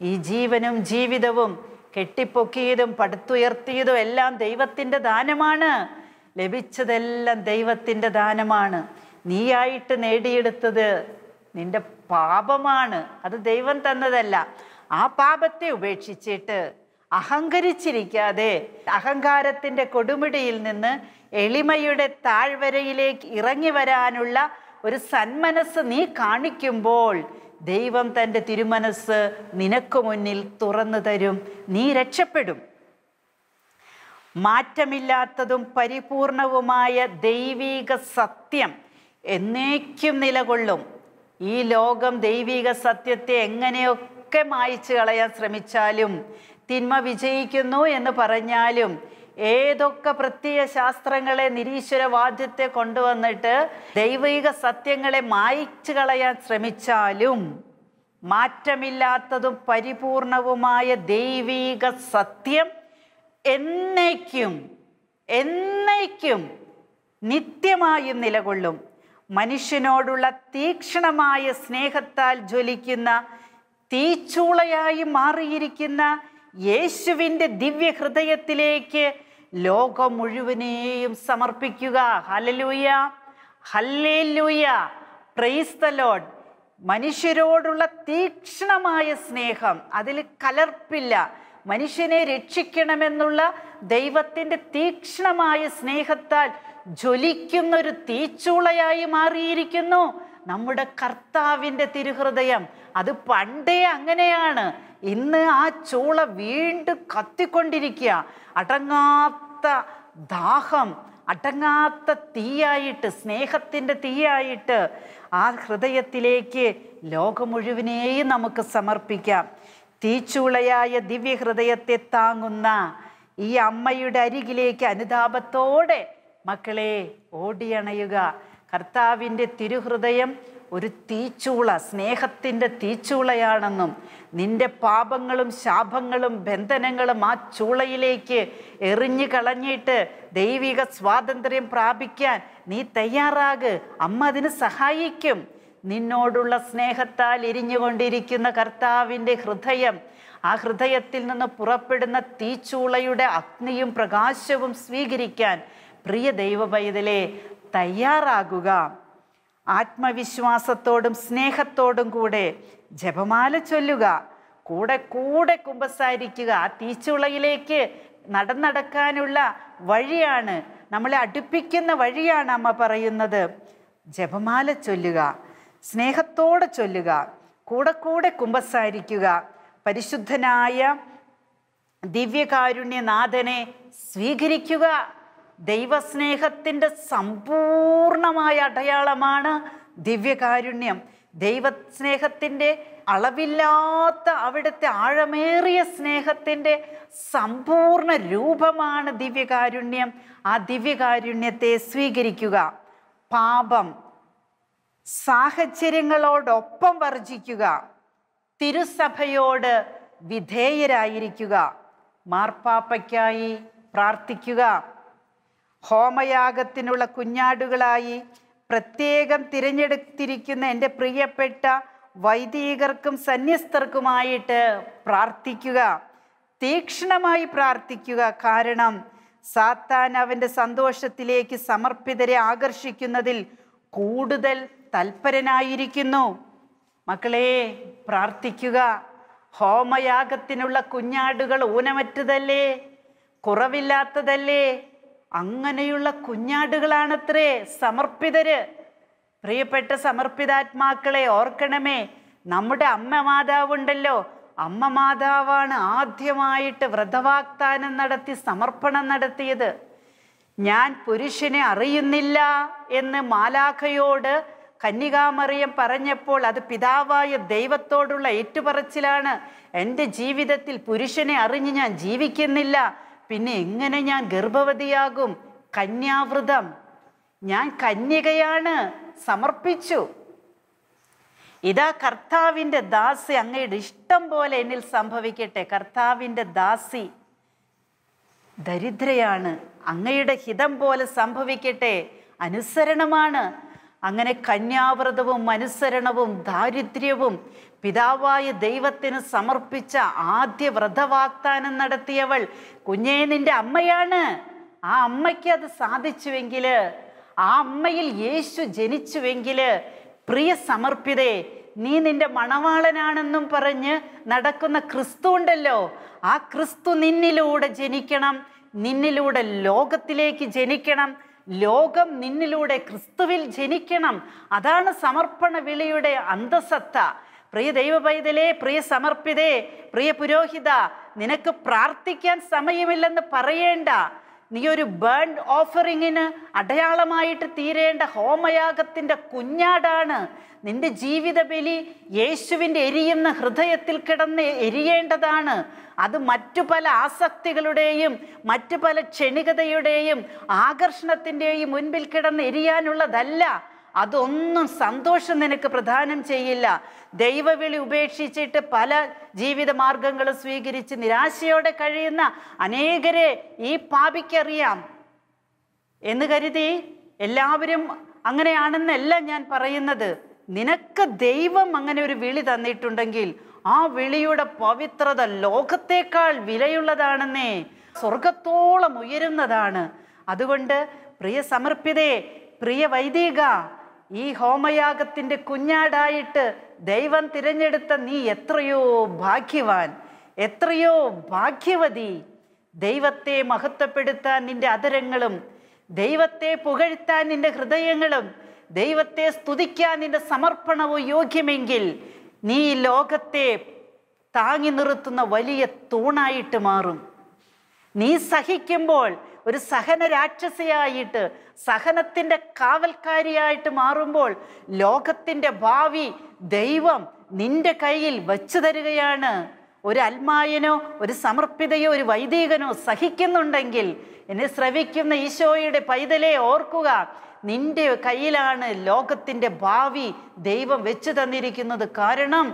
ഈ ജീവനും ജീവിതവും കെട്ടിപ്പൊക്കിയതും പടുത്തുയർത്തിയതും എല്ലാം ദൈവത്തിൻ്റെ ദാനമാണ്. ലഭിച്ചതെല്ലാം ദൈവത്തിൻ്റെ ദാനമാണ്. നീയായിട്ട് നേടിയെടുത്തത് നിന്റെ പാപമാണ്, അത് ദൈവം തന്നതല്ല. ആ പാപത്തെ ഉപേക്ഷിച്ചിട്ട് അഹങ്കരിച്ചിരിക്കാതെ അഹങ്കാരത്തിൻ്റെ കൊടുമിടിയിൽ നിന്ന് എളിമയുടെ താഴ്വരയിലേക്ക് ഇറങ്ങി വരാനുള്ള ഒരു സന്മനസ് നീ കാണിക്കുമ്പോൾ ദൈവം തൻ്റെ തിരുമനസ് നിനക്ക് മുന്നിൽ തുറന്നു തരും. നീ രക്ഷപ്പെടും. മാറ്റമില്ലാത്തതും പരിപൂർണവുമായ ദൈവിക സത്യം എന്നേക്കും നിലകൊള്ളും. ഈ ലോകം ദൈവിക സത്യത്തെ എങ്ങനെയൊക്കെ മായ്ച്ചു കളയാൻ ശ്രമിച്ചാലും, തിന്മ വിജയിക്കുന്നു എന്ന് പറഞ്ഞാലും, ഏതൊക്കെ പ്രത്യയ ശാസ്ത്രങ്ങളെ നിരീശ്വരവാദ്യത്തെ കൊണ്ടുവന്നിട്ട് ദൈവിക സത്യങ്ങളെ മായ്ച്ചു കളയാൻ ശ്രമിച്ചാലും, മാറ്റമില്ലാത്തതും പരിപൂർണവുമായ ദൈവിക സത്യം എന്നേക്കും നിത്യമായും നിലകൊള്ളും. മനുഷ്യനോടുള്ള തീക്ഷ്ണമായ സ്നേഹത്താൽ ജ്വലിക്കുന്ന തീച്ചൂളയായി മാറിയിരിക്കുന്ന യേശുവിൻ്റെ ദിവ്യഹൃദയത്തിലേക്ക് ലോകം മുഴുവനെയും സമർപ്പിക്കുക. Hallelujah, hallelujah, praise the lord. മനുഷ്യരോടുള്ള തീക്ഷ്ണമായ സ്നേഹം, അതിൽ കലർപ്പില്ല. മനുഷ്യനെ രക്ഷിക്കണമെന്നുള്ള ദൈവത്തിൻ്റെ തീക്ഷ്ണമായ സ്നേഹത്താൽ ജ്വലിക്കുന്നൊരു തീച്ചൂളയായി മാറിയിരിക്കുന്നു നമ്മുടെ കർത്താവിൻ്റെ തിരുഹൃദയം. അത് പണ്ടേ അങ്ങനെയാണ്. ഇന്ന് ആ ചൂള വീണ്ടും കത്തിക്കൊണ്ടിരിക്കുക. അടങ്ങാത്ത ദാഹം, അടങ്ങാത്ത തീയായിട്ട്, സ്നേഹത്തിൻ്റെ തീയായിട്ട് ആ ഹൃദയത്തിലേക്ക് ലോകം മുഴുവനെയും നമുക്ക് സമർപ്പിക്കാം. തീച്ചൂളയായ ദിവ്യഹൃദയത്തെ താങ്ങുന്ന ഈ അമ്മയുടെ അരികിലേക്ക് അനുതാപത്തോടെ മക്കളെ ഓടിയണയുക. കർത്താവിൻ്റെ തിരുഹൃദയം ഒരു തീച്ചൂള, സ്നേഹത്തിൻ്റെ തീച്ചൂളയാണെന്നും നിന്റെ പാപങ്ങളും ശാപങ്ങളും ബന്ധനങ്ങളും ആ ചൂളയിലേക്ക് എറിഞ്ഞു കളഞ്ഞിട്ട് ദൈവിക സ്വാതന്ത്ര്യം പ്രാപിക്കാൻ നീ തയ്യാറാക്. അമ്മ അതിന് സഹായിക്കും. നിന്നോടുള്ള സ്നേഹത്താൽ എരിഞ്ഞുകൊണ്ടിരിക്കുന്ന കർത്താവിൻ്റെ ഹൃദയം, ആ ഹൃദയത്തിൽ നിന്ന് പുറപ്പെടുന്ന തീച്ചൂളയുടെ അഗ്നിയും പ്രകാശവും സ്വീകരിക്കാൻ പ്രിയ ദൈവ പൈതലേ തയ്യാറാകുക. ആത്മവിശ്വാസത്തോടും സ്നേഹത്തോടും കൂടെ ജപമാല ചൊല്ലുക. കൂടെ കൂടെ കുമ്പസാരിക്കുക. ആ തീച്ചുളയിലേക്ക് നടക്കാനുള്ള വഴിയാണ്, നമ്മളെ അടുപ്പിക്കുന്ന വഴിയാണ് അമ്മ പറയുന്നത്. ജപമാല ചൊല്ലുക, സ്നേഹത്തോടെ ചൊല്ലുക, കൂടെ കൂടെ കുമ്പസാരിക്കുക. പരിശുദ്ധനായ ദിവ്യകാരുണ്യനാഥനെ സ്വീകരിക്കുക. ദൈവസ്നേഹത്തിൻ്റെ സമ്പൂർണമായ അടയാളമാണ് ദിവ്യകാരുണ്യം. ദൈവസ്നേഹത്തിൻ്റെ അളവില്ലാത്ത അവിടുത്തെ ആഴമേറിയ സ്നേഹത്തിൻ്റെ സമ്പൂർണ്ണ രൂപമാണ് ദിവ്യകാരുണ്യം. ആ ദിവ്യകാരുണ്യത്തെ സ്വീകരിക്കുക. പാപം സാഹചര്യങ്ങളോടൊപ്പം വർജിക്കുക. തിരുസഭയോട് വിധേയരായിരിക്കുക. മാർപ്പാപ്പയ്ക്കായി പ്രാർത്ഥിക്കുക. ഹോമയാഗത്തിനുള്ള കുഞ്ഞാടുകളായി പ്രത്യേകം തിരഞ്ഞെടുത്തിരിക്കുന്ന എൻ്റെ പ്രിയപ്പെട്ട വൈദികർക്കും സന്യസ്തർക്കുമായിട്ട് പ്രാർത്ഥിക്കുക. തീക്ഷ്ണമായി പ്രാർത്ഥിക്കുക. കാരണം സാത്താൻ അവൻ്റെ സന്തോഷത്തിലേക്ക് സമർപ്പിതരെ ആകർഷിക്കുന്നതിൽ കൂടുതൽ തൽപരനായിരിക്കുന്നു. മക്കളെ, പ്രാർത്ഥിക്കുക. ഹോമയാഗത്തിനുള്ള കുഞ്ഞാടുകൾ ഊനമറ്റതല്ലേ, കുറവില്ലാത്തതല്ലേ? അങ്ങനെയുള്ള കുഞ്ഞാടുകളാണത്രേ സമർപ്പിതര്. പ്രിയപ്പെട്ട സമർപ്പിതാത്മാക്കളെ ഓർക്കണമേ, നമ്മുടെ അമ്മ മാതാവുണ്ടല്ലോ, അമ്മ മാതാവാണ് ആദ്യമായിട്ട് വ്രതവാഗ്ദാനം നടത്തി സമർപ്പണം നടത്തിയത്. ഞാൻ പുരുഷനെ അറിയുന്നില്ല എന്ന് മാലാഖയോട് കന്യകാമറിയം പറഞ്ഞപ്പോൾ അത് പിതാവായ ദൈവത്തോടുള്ള ഏറ്റുപറച്ചിലാണ്. എൻ്റെ ജീവിതത്തിൽ പുരുഷനെ അറിഞ്ഞ് ഞാൻ ജീവിക്കുന്നില്ല, പിന്നെ എങ്ങനെ ഞാൻ ഗർഭവതിയാകും? കന്യാവ്രതം, ഞാൻ കന്യകയാണ്, സമർപ്പിച്ചു. ഇതാ കർത്താവിൻ്റെ ദാസി, അങ്ങയുടെ ഇഷ്ടം പോലെ എന്നിൽ സംഭവിക്കട്ടെ. കർത്താവിൻ്റെ ദാസി ദരിദ്രയാണ്, അങ്ങയുടെ ഹിതം പോലെ സംഭവിക്കട്ടെ. അനുസരണമാണ്. അങ്ങനെ കന്യാവ്രതവും അനുസരണവും ദാരിദ്ര്യവും പിതാവായ ദൈവത്തിന് സമർപ്പിച്ച ആദ്യ വ്രതവാഗ്ദാനം നടത്തിയവൾ കുഞ്ഞേ നിന്റെ അമ്മയാണ്. ആ അമ്മയ്ക്ക് അത് സാധിച്ചുവെങ്കിൽ, ആ അമ്മയിൽ യേശു ജനിച്ചുവെങ്കിൽ, പ്രിയ സമർപ്പിതേ, നീ നിന്റെ മണവാളനാണെന്നും പറഞ്ഞ് നടക്കുന്ന ക്രിസ്തു ഉണ്ടല്ലോ, ആ ക്രിസ്തു നിന്നിലൂടെ ജനിക്കണം, നിന്നിലൂടെ ലോകത്തിലേക്ക് ജനിക്കണം, ലോകം നിന്നിലൂടെ ക്രിസ്തുവിൽ ജനിക്കണം. അതാണ് സമർപ്പണ വിളിയുടെ അന്തസത്ത. പ്രിയ ദൈവ പൈതലേ, പ്രിയ സമർപ്പിതേ, പ്രിയ പുരോഹിത, നിനക്ക് പ്രാർത്ഥിക്കാൻ സമയമില്ലെന്ന് പറയേണ്ട. നീ ഒരു ബേൺ ഓഫറിങ്ങിന് അടയാളമായിട്ട് തീരേണ്ട ഹോമയാഗത്തിൻ്റെ കുഞ്ഞാടാണ്. നിന്റെ ജീവിത ബലി യേശുവിൻ്റെ എരിയുന്ന ഹൃദയത്തിൽ കിടന്ന് എരിയേണ്ടതാണ്. അത് മറ്റു പല ആസക്തികളുടെയും മറ്റു പല ക്ഷണികതയുടെയും ആകർഷണത്തിൻ്റെയും മുൻപിൽ കിടന്ന് എരിയാനുള്ളതല്ല. അതൊന്നും സന്തോഷം നിനക്ക് പ്രദാനം ചെയ്യില്ല. ദൈവവിളി ഉപേക്ഷിച്ചിട്ട് പല ജീവിത മാർഗങ്ങളും സ്വീകരിച്ച് നിരാശയോടെ കഴിയുന്ന അനേകരെ ഈ പാപിക്കറിയാം എന്ന് കരുതി എല്ലാവരും അങ്ങനെയാണെന്നല്ല ഞാൻ പറയുന്നത്. നിനക്ക് ദൈവം അങ്ങനെ ഒരു വിളി തന്നിട്ടുണ്ടെങ്കിൽ ആ വിളിയുടെ പവിത്രത ലോകത്തേക്കാൾ വിലയുള്ളതാണെന്നേ, സ്വർഗത്തോളം ഉയരുന്നതാണ്. അതുകൊണ്ട് പ്രിയ സമർപ്പിതേ, പ്രിയ വൈദിക, ഈ ഹോമയാഗത്തിൻ്റെ കുഞ്ഞാടായിട്ട് ദൈവം തിരഞ്ഞെടുത്ത നീ എത്രയോ ഭാഗ്യവാൻ, എത്രയോ ഭാഗ്യവതി. ദൈവത്തെ മഹത്വപ്പെടുത്താൻ നിന്റെ അധരങ്ങളും, ദൈവത്തെ പുകഴ്ത്താൻ നിന്റെ ഹൃദയങ്ങളും, ദൈവത്തെ സ്തുതിക്കാൻ നിന്റെ സമർപ്പണവും യോഗ്യമെങ്കിൽ നീ ലോകത്തെ താങ്ങി നിർത്തുന്ന വലിയ തൂണായിട്ട് മാറും. നീ സഹിക്കുമ്പോൾ ഒരു സഹന രാക്ഷസിയായിട്ട്, സഹനത്തിൻ്റെ കാവൽക്കാരിയായിട്ട് മാറുമ്പോൾ ലോകത്തിൻ്റെ ഭാവി ദൈവം നിന്റെ കയ്യിൽ വച്ചു തരികയാണ്. ഒരു അൽമായനോ ഒരു സമർപ്പിതയോ ഒരു വൈദികനോ സഹിക്കുന്നുണ്ടെങ്കിൽ എന്നെ ശ്രവിക്കുന്ന ഈശോയുടെ പൈതലെ ഓർക്കുക, നിന്റെ കയ്യിലാണ് ലോകത്തിൻ്റെ ഭാവി ദൈവം വെച്ചു തന്നിരിക്കുന്നത്. കാരണം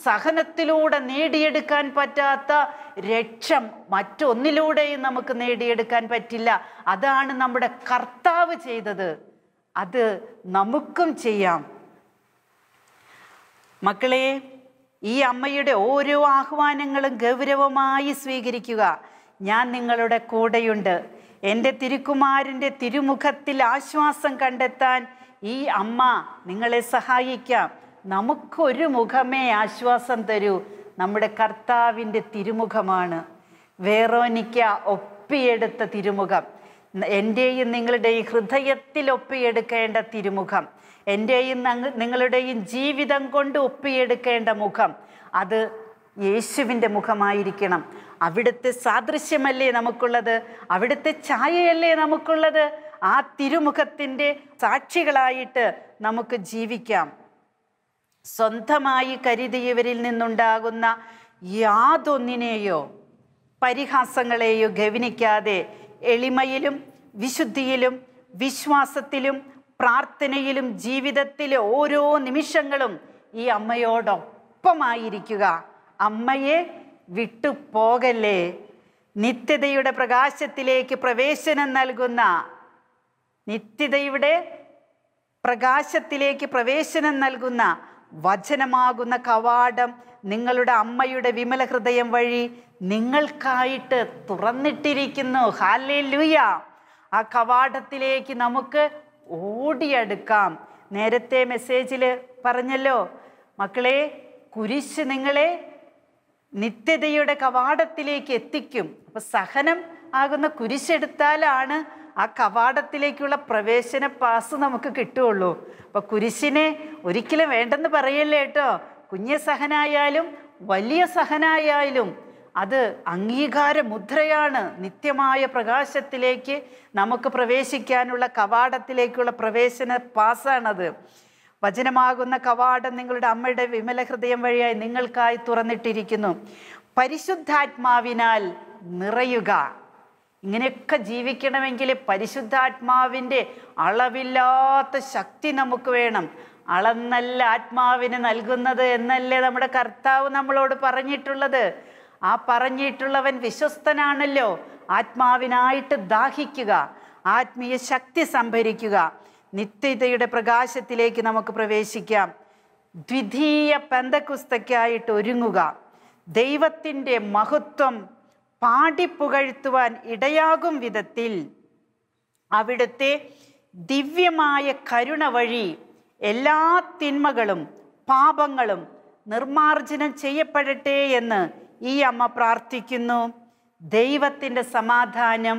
സഹനത്തിലൂടെ നേടിയെടുക്കാൻ പറ്റാത്ത രക്ഷ മറ്റൊന്നിലൂടെയും നമുക്ക് നേടിയെടുക്കാൻ പറ്റില്ല. അതാണ് നമ്മുടെ കർത്താവ് ചെയ്തത്, അത് നമുക്കും ചെയ്യാം. മക്കളെ, ഈ അമ്മയുടെ ഓരോ ആഹ്വാനങ്ങളും ഗൗരവമായി സ്വീകരിക്കുക. ഞാൻ നിങ്ങളുടെ കൂടെയുണ്ട്. എൻ്റെ തിരുക്കുമാരൻ്റെ തിരുമുഖത്തിൽ ആശ്വാസം കണ്ടെത്താൻ ഈ അമ്മ നിങ്ങളെ സഹായിക്കാം. നമുക്കൊരു മുഖമേ ആശ്വാസം തരൂ, നമ്മുടെ കർത്താവിൻ്റെ തിരുമുഖമാണ്. വേറോനിക്ക ഒപ്പിയെടുത്ത തിരുമുഖം, എൻ്റെയും നിങ്ങളുടെയും ഹൃദയത്തിൽ ഒപ്പിയെടുക്കേണ്ട തിരുമുഖം, എൻ്റെയും നിങ്ങളുടെയും ജീവിതം കൊണ്ട് ഒപ്പിയെടുക്കേണ്ട മുഖം, അത് യേശുവിൻ്റെ മുഖമായിരിക്കണം. അവിടുത്തെ സാദൃശ്യമല്ലേ നമുക്കുള്ളത്, അവിടുത്തെ ഛായയല്ലേ നമുക്കുള്ളത്. ആ തിരുമുഖത്തിൻ്റെ സാക്ഷികളായിട്ട് നമുക്ക് ജീവിക്കാം. സ്വന്തമായി കരുതിയവരിൽ നിന്നുണ്ടാകുന്ന യാതൊന്നിനെയോ പരിഹാസങ്ങളെയോ ഗവനിക്കാതെ എളിമയിലും വിശുദ്ധിയിലും വിശ്വാസത്തിലും പ്രാർത്ഥനയിലും ജീവിതത്തിലെ ഓരോ നിമിഷങ്ങളും ഈ അമ്മയോടൊപ്പമായിരിക്കുക. അമ്മയെ വിട്ടുപോകല്ലേ. നിത്യതയുടെ പ്രകാശത്തിലേക്ക് പ്രവേശനം നൽകുന്ന, നിത്യതയുടെ പ്രകാശത്തിലേക്ക് പ്രവേശനം നൽകുന്ന വചനമാകുന്ന കവാടം നിങ്ങളുടെ അമ്മയുടെ വിമല ഹൃദയം വഴി നിങ്ങൾക്കായിട്ട് തുറന്നിട്ടിരിക്കുന്നു. ഹല്ലേലൂയ. ആ കവാടത്തിലേക്ക് നമുക്ക് ഓടിയെടുക്കാം. നേരത്തെ മെസ്സേജിൽ പറഞ്ഞല്ലോ, മക്കളെ, കുരിശ് നിങ്ങളെ നിത്യതയുടെ കവാടത്തിലേക്ക് എത്തിക്കും. അപ്പം സഹനം ആകുന്ന കുരിശെടുത്താലാണ് ആ കവാടത്തിലേക്കുള്ള പ്രവേശന പാസ് നമുക്ക് കിട്ടുകയുള്ളൂ. അപ്പം കുരിശിനെ ഒരിക്കലും വേണ്ടെന്ന് പറയല്ലേ കേട്ടോ. കുഞ്ഞ സഹനായാലും വലിയ സഹനായാലും അത് അംഗീകാര മുദ്രയാണ്. നിത്യമായ പ്രകാശത്തിലേക്ക് നമുക്ക് പ്രവേശിക്കാനുള്ള കവാടത്തിലേക്കുള്ള പ്രവേശന പാസ്സാണത്. വചനമാകുന്ന കവാടം നിങ്ങളുടെ അമ്മയുടെ വിമല ഹൃദയം വഴിയായി നിങ്ങൾക്കായി തുറന്നിട്ടിരിക്കുന്നു. പരിശുദ്ധാത്മാവിനാൽ നിറയുക. ഇങ്ങനെയൊക്കെ ജീവിക്കണമെങ്കിൽ പരിശുദ്ധാത്മാവിൻ്റെ അളവില്ലാത്ത ശക്തി നമുക്ക് വേണം. അളന്നല്ല ആത്മാവിന് നൽകുന്നത് എന്നല്ലേ നമ്മുടെ കർത്താവ് നമ്മളോട് പറഞ്ഞിട്ടുള്ളത്. ആ പറഞ്ഞിട്ടുള്ളവൻ വിശ്വസ്തനാണല്ലോ. ആത്മാവിനായിട്ട് ദാഹിക്കുക, ആത്മീയ ശക്തി സംഭരിക്കുക. നിത്യതയുടെ പ്രകാശത്തിലേക്ക് നമുക്ക് പ്രവേശിക്കാം. ദ്വിതീയ പെന്തക്കുസ്തയ്ക്കായിട്ട് ഒരുങ്ങുക. ദൈവത്തിൻ്റെ മഹത്വം പാടിപ്പുകഴ്ത്തുവാൻ ഇടയാകും വിധത്തിൽ അവിടുത്തെ ദിവ്യമായ കരുണ വഴി എല്ലാ തിന്മകളും പാപങ്ങളും നിർമാർജനം ചെയ്യപ്പെടട്ടെ എന്ന് ഈ അമ്മ പ്രാർത്ഥിക്കുന്നു. ദൈവത്തിൻ്റെ സമാധാനം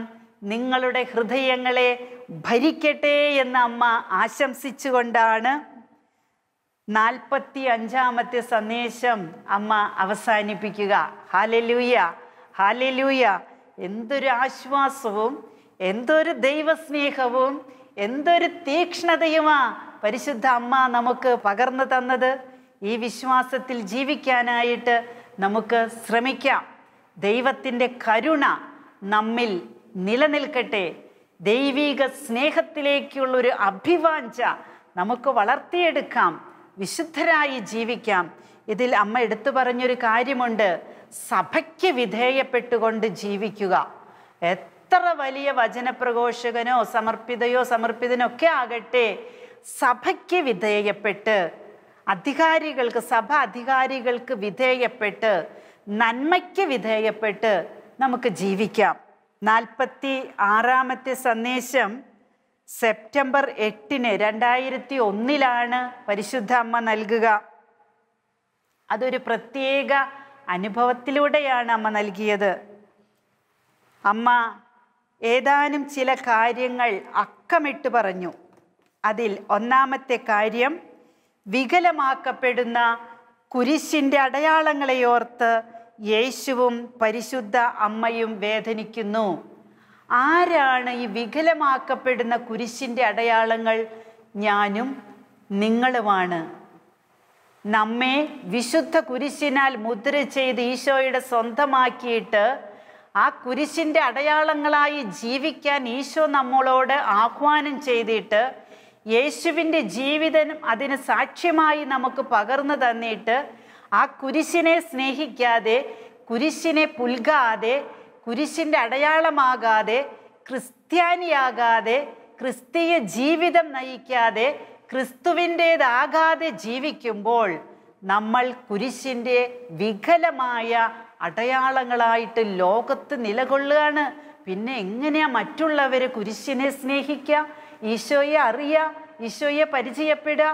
നിങ്ങളുടെ ഹൃദയങ്ങളെ ഭരിക്കട്ടെ എന്ന് അമ്മ ആശംസിച്ചുകൊണ്ടാണ് 45-ാമത്തെ സന്ദേശം അമ്മ അവസാനിപ്പിക്കുക. Hallelujah, hallelujah. എന്തൊരു ആശ്വാസവും എന്തൊരു ദൈവസ്നേഹവും എന്തൊരു തീക്ഷ്ണതയുമാ പരിശുദ്ധ അമ്മ നമുക്ക് പകർന്നു തന്നത്. ഈ വിശ്വാസത്തിൽ ജീവിക്കാനായിട്ട് നമുക്ക് ശ്രമിക്കാം. ദൈവത്തിൻ്റെ കരുണ നമ്മിൽ നിലനിൽക്കട്ടെ. ദൈവിക സ്നേഹത്തിലേക്കുള്ളൊരു അഭിവാഞ്ച നമുക്ക് വളർത്തിയെടുക്കാം. വിശുദ്ധരായി ജീവിക്കാം. ഇതിൽ അമ്മ എടുത്തു പറഞ്ഞൊരു കാര്യമുണ്ട്, സഭയ്ക്ക് വിധേയപ്പെട്ടുകൊണ്ട് ജീവിക്കുക. എത്ര വലിയ വചനപ്രഘോഷകനോ സമർപ്പിതയോ സമർപ്പിതനൊക്കെ ആകട്ടെ, സഭയ്ക്ക് വിധേയപ്പെട്ട് അധികാരികൾക്ക്, സഭ അധികാരികൾക്ക് വിധേയപ്പെട്ട് നന്മയ്ക്ക് വിധേയപ്പെട്ട് നമുക്ക് ജീവിക്കാം. 46-ാമത്തെ സന്ദേശം സെപ്റ്റംബർ 8-ന് 2001 പരിശുദ്ധ അമ്മ നൽകുക. അതൊരു പ്രത്യേക അനുഭവത്തിലൂടെയാണ് അമ്മ നൽകിയത്. അമ്മ ഏതാനും ചില കാര്യങ്ങൾ അക്കമിട്ട് പറഞ്ഞു. അതിൽ ഒന്നാമത്തെ കാര്യം, വികലമാക്കപ്പെടുന്ന കുരിശിൻ്റെ അടയാളങ്ങളെ ഓർത്ത് യേശുവും പരിശുദ്ധ അമ്മയും വേദനിക്കുന്നു. ആരാണ് ഈ വികലമാക്കപ്പെടുന്ന കുരിശിൻ്റെ അടയാളങ്ങൾ? ഞാനും നിങ്ങളുമാണ്. നമ്മെ വിശുദ്ധ കുരിശിനാൽ മുദ്ര ചെയ്ത് ഈശോയുടെ സ്വന്തമാക്കിയിട്ട് ആ കുരിശിൻ്റെ അടയാളങ്ങളായി ജീവിക്കാൻ ഈശോ നമ്മളോട് ആഹ്വാനം ചെയ്തിട്ട് യേശുവിൻ്റെ ജീവിതം അതിന് സാക്ഷ്യമായി നമുക്ക് പകർന്നു തന്നിട്ട് ആ കുരിശിനെ സ്നേഹിക്കാതെ, കുരിശിനെ പുൽകാതെ, കുരിശിൻ്റെ അടയാളമാകാതെ, ക്രിസ്ത്യാനിയാകാതെ, ക്രിസ്തീയ ജീവിതം നയിക്കാതെ, ക്രിസ്തുവിൻ്റേതാകാതെ ജീവിക്കുമ്പോൾ നമ്മൾ കുരിശിൻ്റെ വികലമായ അടയാളങ്ങളായിട്ട് ലോകത്ത് നിലകൊള്ളുകയാണ്. പിന്നെ എങ്ങനെയാ മറ്റുള്ളവർ കുരിശിനെ സ്നേഹിക്കുക, ഈശോയെ അറിയുക, ഈശോയെ പരിചയപ്പെടുക?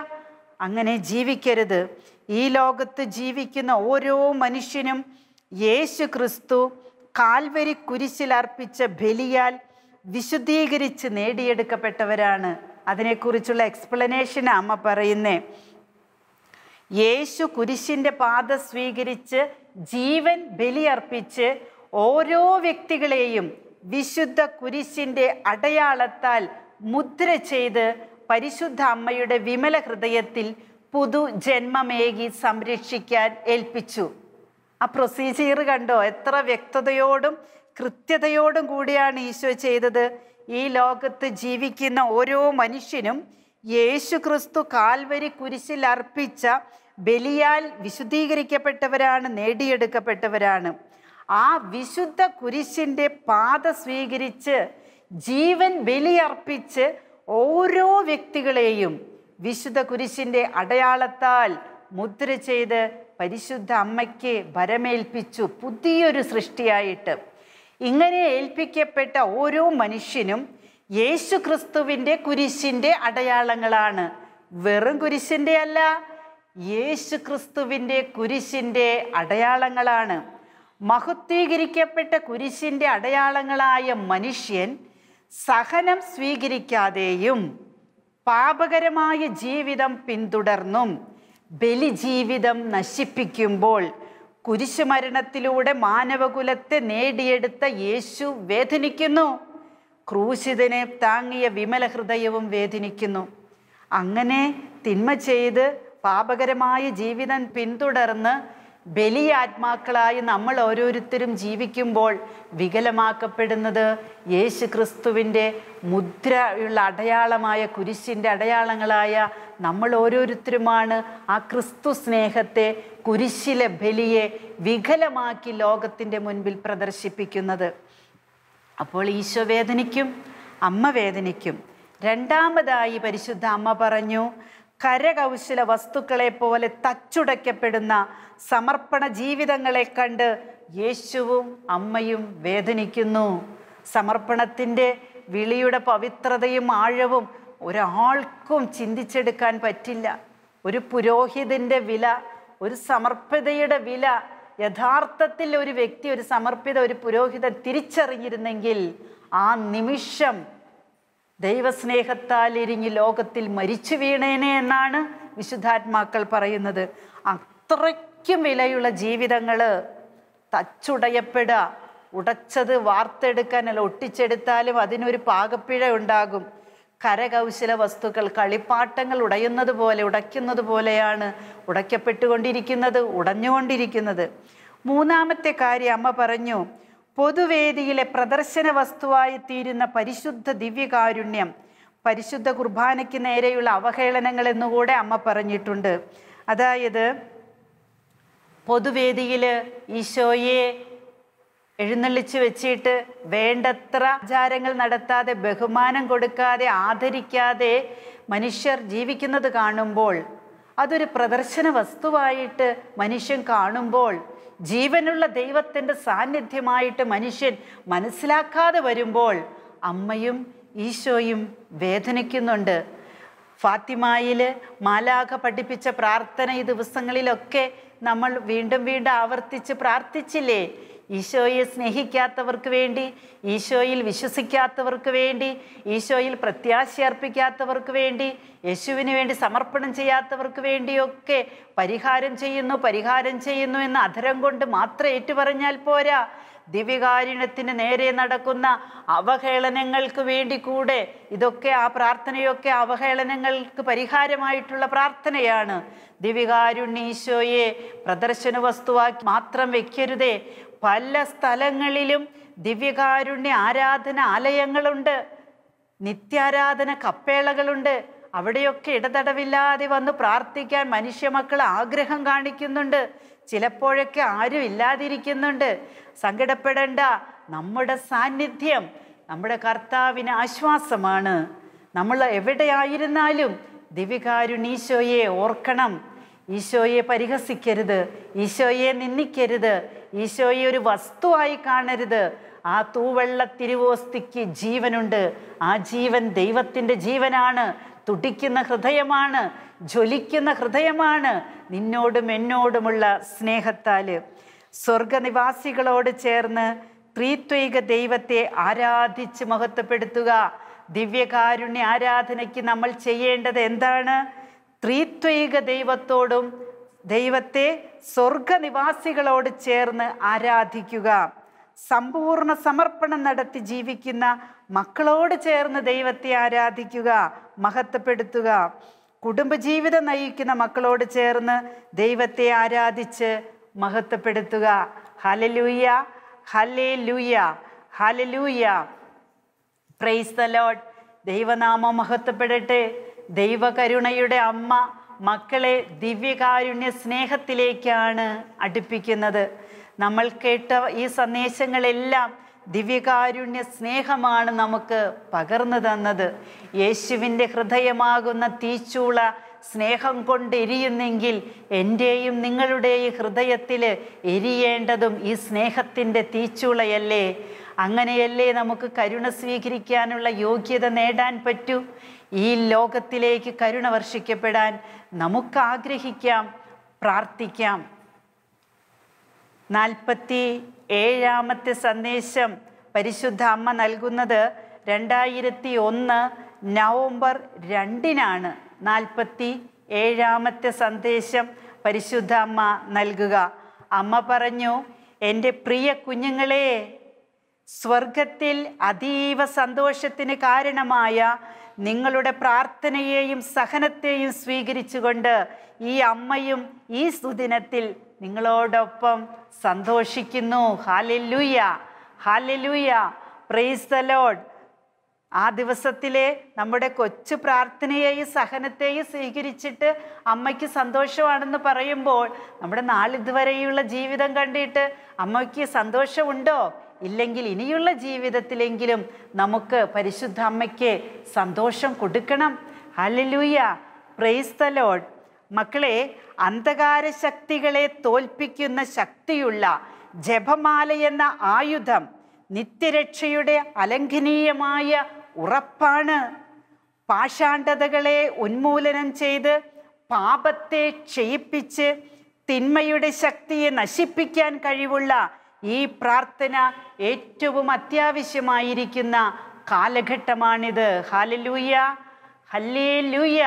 അങ്ങനെ ജീവിക്കരുത്. ഈ ലോകത്ത് ജീവിക്കുന്ന ഓരോ മനുഷ്യനും യേശു ക്രിസ്തു കാൽവരി കുരിശിൽ അർപ്പിച്ച ബലിയാൽ വിശുദ്ധീകരിച്ച് നേടിയെടുക്കപ്പെട്ടവരാണ്. അതിനെക്കുറിച്ചുള്ള എക്സ്പ്ലനേഷൻ അമ്മ പറയുന്നേ. യേശു കുരിശിൻ്റെ പാത സ്വീകരിച്ച് ജീവൻ ബലിയർപ്പിച്ച് ഓരോ വ്യക്തികളെയും വിശുദ്ധ കുരിശിൻ്റെ അടയാളത്താൽ മുദ്ര ചെയ്ത് പരിശുദ്ധ അമ്മയുടെ വിമല ഹൃദയത്തിൽ പുതുജന്മമേകി സംരക്ഷിക്കാൻ ഏൽപ്പിച്ചു. ആ പ്രൊസീജിയർ കണ്ടോ? എത്ര വ്യക്തതയോടും കൃത്യതയോടും കൂടിയാണ് ഈശോ ചെയ്തത്. ഈ ലോകത്ത് ജീവിക്കുന്ന ഓരോ മനുഷ്യനും യേശു ക്രിസ്തു കാൽവരി കുരിശിൽ അർപ്പിച്ച ബലിയാൽ വിശുദ്ധീകരിക്കപ്പെട്ടവരാണ്, നേടിയെടുക്കപ്പെട്ടവരാണ്. ആ വിശുദ്ധ കുരിശിൻ്റെ പാത സ്വീകരിച്ച് ജീവൻ ബലിയർപ്പിച്ച് ഓരോ വ്യക്തികളെയും വിശുദ്ധ കുരിശിൻ്റെ അടയാളത്താൽ മുദ്ര ചെയ്ത് പരിശുദ്ധ അമ്മയ്ക്ക് ഭരമേൽപ്പിച്ചു, പുതിയൊരു സൃഷ്ടിയായിട്ട്. ഇങ്ങനെ ഏൽപ്പിക്കപ്പെട്ട ഓരോ മനുഷ്യനും യേശു ക്രിസ്തുവിൻ്റെ കുരിശിൻ്റെ അടയാളങ്ങളാണ്. വെറും കുരിശിൻ്റെ അല്ല, യേശു ക്രിസ്തുവിൻ്റെ കുരിശിൻ്റെ അടയാളങ്ങളാണ്. മഹത്വീകരിക്കപ്പെട്ട കുരിശിൻ്റെ അടയാളങ്ങളായ മനുഷ്യൻ സഹനം സ്വീകരിക്കാതെയും പാപകരമായ ജീവിതം പിന്തുടർന്നും ബലിജീവിതം നശിപ്പിക്കുമ്പോൾ കുരിശുമരണത്തിലൂടെ മാനവകുലത്തെ നേടിയെടുത്ത യേശു വേദനിക്കുന്നു. ക്രൂശിതനെ താങ്ങിയ വിമല ഹൃദയവും വേദനിക്കുന്നു. അങ്ങനെ തിന്മ ചെയ്ത് പാപകരമായ ജീവിതം പിന്തുടർന്ന് ബലിയാത്മാക്കളായി നമ്മൾ ഓരോരുത്തരും ജീവിക്കുമ്പോൾ വികലമാക്കപ്പെടുന്നത് യേശു ക്രിസ്തുവിൻ്റെ മുദ്രയുള്ള അടയാളമായ കുരിശിൻ്റെ അടയാളങ്ങളായ നമ്മൾ ഓരോരുത്തരുമാണ്. ആ ക്രിസ്തു സ്നേഹത്തെ, കുരിശിലെ ബലിയെ വികലമാക്കി ലോകത്തിൻ്റെ മുൻപിൽ പ്രദർശിപ്പിക്കുന്നത്. അപ്പോൾ ഈശോ വേദനിക്കും, അമ്മ വേദനിക്കും. രണ്ടാമതായി പരിശുദ്ധ അമ്മ പറഞ്ഞു, കരകൗശല വസ്തുക്കളെ പോലെ തച്ചുടയ്ക്കപ്പെടുന്ന സമർപ്പണ ജീവിതങ്ങളെ കണ്ട് യേശുവും അമ്മയും വേദനിക്കുന്നു. സമർപ്പണത്തിൻ്റെ വിളിയുടെ പവിത്രതയും ആഴവും ഒരാൾക്കും ചിന്തിച്ചെടുക്കാൻ പറ്റില്ല. ഒരു പുരോഹിതൻ്റെ വില, ഒരു സമർപ്പിതയുടെ വില യഥാർത്ഥത്തിൽ ഒരു വ്യക്തി, ഒരു സമർപ്പിത, ഒരു പുരോഹിതൻ തിരിച്ചറിഞ്ഞിരുന്നെങ്കിൽ ആ നിമിഷം ദൈവസ്നേഹത്താൽ എരിഞ്ഞ് ലോകത്തിൽ മരിച്ചു വീണേനെ എന്നാണ് വിശുദ്ധാത്മാക്കൾ പറയുന്നത്. അത്രയ്ക്കും വിലയുള്ള ജീവിതങ്ങൾ തച്ചുടയപ്പെടുക, ഉടച്ചത് വാർത്തെടുക്കാനല്ല, ഒട്ടിച്ചെടുത്താലും അതിനൊരു പാകപ്പിഴ ഉണ്ടാകും. കരകൗശല വസ്തുക്കൾ, കളിപ്പാട്ടങ്ങൾ ഉടയുന്നത് പോലെ, ഉടയ്ക്കുന്നത് പോലെയാണ് ഉടയ്ക്കപ്പെട്ടുകൊണ്ടിരിക്കുന്നത്, ഉടഞ്ഞുകൊണ്ടിരിക്കുന്നത്. മൂന്നാമത്തെ കാര്യം അമ്മ പറഞ്ഞു, പൊതുവേദിയിലെ പ്രദർശന വസ്തുവായി തീരുന്ന പരിശുദ്ധ ദിവ്യകാരുണ്യം, പരിശുദ്ധ കുർബാനയ്ക്ക് നേരെയുള്ള അവഹേളനങ്ങൾ എന്നുകൂടെ അമ്മ പറഞ്ഞിട്ടുണ്ട്. അതായത് പൊതുവേദിയിൽ ഈശോയെ എഴുന്നള്ളിച്ച് വെച്ചിട്ട് വേണ്ടത്ര ആചാരങ്ങൾ നടത്താതെ, ബഹുമാനം കൊടുക്കാതെ, ആദരിക്കാതെ മനുഷ്യർ ജീവിക്കുന്നത് കാണുമ്പോൾ, അതൊരു പ്രദർശന വസ്തുവായിട്ട് മനുഷ്യൻ കാണുമ്പോൾ, ജീവനുള്ള ദൈവത്തിൻ്റെ സാന്നിധ്യമായിട്ട് മനുഷ്യൻ മനസ്സിലാക്കാതെ വരുമ്പോൾ അമ്മയും ഈശോയും വേദനിക്കുന്നുണ്ട്. ഫാത്തിമയിൽ മാലാഖ പഠിപ്പിച്ച പ്രാർത്ഥന ഈ ദിവസങ്ങളിലൊക്കെ നമ്മൾ വീണ്ടും വീണ്ടും ആവർത്തിച്ച് പ്രാർത്ഥിച്ചില്ലേ? ഈശോയെ സ്നേഹിക്കാത്തവർക്ക് വേണ്ടി, ഈശോയിൽ വിശ്വസിക്കാത്തവർക്ക് വേണ്ടി, ഈശോയിൽ പ്രത്യാശ അർപ്പിക്കാത്തവർക്ക് വേണ്ടി, യേശുവിന് വേണ്ടി സമർപ്പണം ചെയ്യാത്തവർക്ക് വേണ്ടിയൊക്കെ പരിഹാരം ചെയ്യുന്നു എന്ന് അധരം കൊണ്ട് മാത്രം ഏറ്റുപറഞ്ഞാൽ പോരാ. ദിവ്യകാരുണ്യത്തിന് നേരെ നടക്കുന്ന അവഹേളനങ്ങൾക്ക് വേണ്ടി കൂടെ, ഇതൊക്കെ, ആ പ്രാർത്ഥനയൊക്കെ അവഹേളനങ്ങൾക്ക് പരിഹാരമായിട്ടുള്ള പ്രാർത്ഥനയാണ്. ദിവ്യകാരുണ്യ ഈശോയെ പ്രദർശന വസ്തുവാക്കി മാത്രം വെക്കരുതേ. പല സ്ഥലങ്ങളിലും ദിവ്യകാരുണ്യ ആരാധന ആലയങ്ങളുണ്ട്, നിത്യാരാധന കപ്പേളകളുണ്ട്. അവിടെയൊക്കെ ഇടതടവില്ലാതെ വന്ന് പ്രാർത്ഥിക്കാൻ മനുഷ്യമക്കൾ ആഗ്രഹം കാണിക്കുന്നുണ്ട്. ചിലപ്പോഴൊക്കെ ആരും ഇല്ലാതിരിക്കുന്നുണ്ട്. സങ്കടപ്പെടേണ്ട, നമ്മുടെ സാന്നിധ്യം നമ്മുടെ കർത്താവിന് ആശ്വാസമാണ്. നമ്മൾ എവിടെയായിരുന്നാലും ദിവ്യകാരുണ്യ ഈശോയെ ഓർക്കണം. ഈശോയെ പരിഹസിക്കരുത്, ഈശോയെ നിന്ദിക്കരുത്, ഈശോയെ ഒരു വസ്തുവായി കാണരുത്. ആ തൂവെള്ള തിരുവോസ്തിക്ക് ജീവനുണ്ട്. ആ ജീവൻ ദൈവത്തിൻ്റെ ജീവനാണ്. തുടിക്കുന്ന ഹൃദയമാണ്, ജ്വലിക്കുന്ന ഹൃദയമാണ്, നിന്നോടും എന്നോടുമുള്ള സ്നേഹത്താൽ. സ്വർഗനിവാസികളോട് ചേർന്ന് ത്രിത്വൈക ദൈവത്തെ ആരാധിച്ച് മഹത്വപ്പെടുത്തുക. ദിവ്യകാരുണ്യ ആരാധനയ്ക്ക് നമ്മൾ ചെയ്യേണ്ടത് എന്താണ്? ത്രിത്വൈക ദൈവത്തോടും ദൈവത്തെ സ്വർഗനിവാസികളോട് ചേർന്ന് ആരാധിക്കുക. സമ്പൂർണ്ണ സമർപ്പണം നടത്തി ജീവിക്കുന്ന മക്കളോട് ചേർന്ന് ദൈവത്തെ ആരാധിക്കുക, മഹത്വപ്പെടുത്തുക. കുടുംബജീവിതം നയിക്കുന്ന മക്കളോട് ചേർന്ന് ദൈവത്തെ ആരാധിച്ച് മഹത്വപ്പെടുത്തുക. Hallelujah, hallelujah, hallelujah. Praise the lord. ദൈവനാമം മഹത്വപ്പെടട്ടെ. ദൈവകരുണയുടെ അമ്മ മക്കളെ ദിവ്യകാരുണ്യ സ്നേഹത്തിലേക്കാണ് അടുപ്പിക്കുന്നത്. നമ്മൾ കേട്ട ഈ സന്ദേശങ്ങളെല്ലാം ദിവ്യകാരുണ്യ സ്നേഹമാണ് നമുക്ക് പകർന്നു തന്നത്. യേശുവിൻ്റെ ഹൃദയമാകുന്ന തീച്ചൂള സ്നേഹം കൊണ്ട് എരിയുന്നെങ്കിൽ എൻ്റെയും നിങ്ങളുടെയും ഹൃദയത്തിൽ എരിയേണ്ടതും ഈ സ്നേഹത്തിൻ്റെ തീച്ചൂളയല്ലേ? അങ്ങനെയല്ലേ നമുക്ക് കരുണ സ്വീകരിക്കാനുള്ള യോഗ്യത നേടാൻ പറ്റൂ? ഈ ലോകത്തിലേക്ക് കരുണ വർഷിക്കപ്പെടാൻ നമുക്ക് ആഗ്രഹിക്കാം, പ്രാർത്ഥിക്കാം. 47-ാമത്തെ സന്ദേശം പരിശുദ്ധ അമ്മ നൽകുന്നത് 2001 നവംബർ 2-നാണ്. 47-ാമത്തെ സന്ദേശം പരിശുദ്ധ അമ്മ നൽകുക. അമ്മ പറഞ്ഞു, എൻ്റെ പ്രിയ കുഞ്ഞുങ്ങളെ, സ്വർഗത്തിൽ അതീവ സന്തോഷത്തിന് കാരണമായ നിങ്ങളുടെ പ്രാർത്ഥനയെയും സഹനത്തെയും സ്വീകരിച്ചുകൊണ്ട് ഈ അമ്മയും ഈ സുദിനത്തിൽ നിങ്ങളോടൊപ്പം സന്തോഷിക്കുന്നു. Hallelujah, hallelujah, praise the Lord. ആ ദിവസത്തിലെ നമ്മുടെ കൊച്ചു പ്രാർത്ഥനയെയും സഹനത്തെയും സ്വീകരിച്ചിട്ട് അമ്മയ്ക്ക് സന്തോഷമാണെന്ന് പറയുമ്പോൾ നമ്മുടെ നാളിതുവരെയുള്ള ജീവിതം കണ്ടിട്ട് അമ്മയ്ക്ക് സന്തോഷമുണ്ടോ? ഇല്ലെങ്കിൽ ഇനിയുള്ള ജീവിതത്തിലെങ്കിലും നമുക്ക് പരിശുദ്ധ അമ്മയ്ക്ക് സന്തോഷം കൊടുക്കണം. Hallelujah, praise the Lord. മക്കളെ, അന്ധകാര ശക്തികളെ തോൽപ്പിക്കുന്ന ശക്തിയുള്ള ജപമാല എന്ന ആയുധം നിത്യരക്ഷയുടെ അലംഘനീയമായ ഉറപ്പാണ്. പാഷാണ്ഡതകളെ ഉന്മൂലനം ചെയ്ത് പാപത്തെ ക്ഷയിപ്പിച്ച് തിന്മയുടെ ശക്തിയെ നശിപ്പിക്കാൻ കഴിവുള്ള ഈ പ്രാർത്ഥന ഏറ്റവും അത്യാവശ്യമായിരിക്കുന്ന കാലഘട്ടമാണിത്. Hallelujah, hallelujah.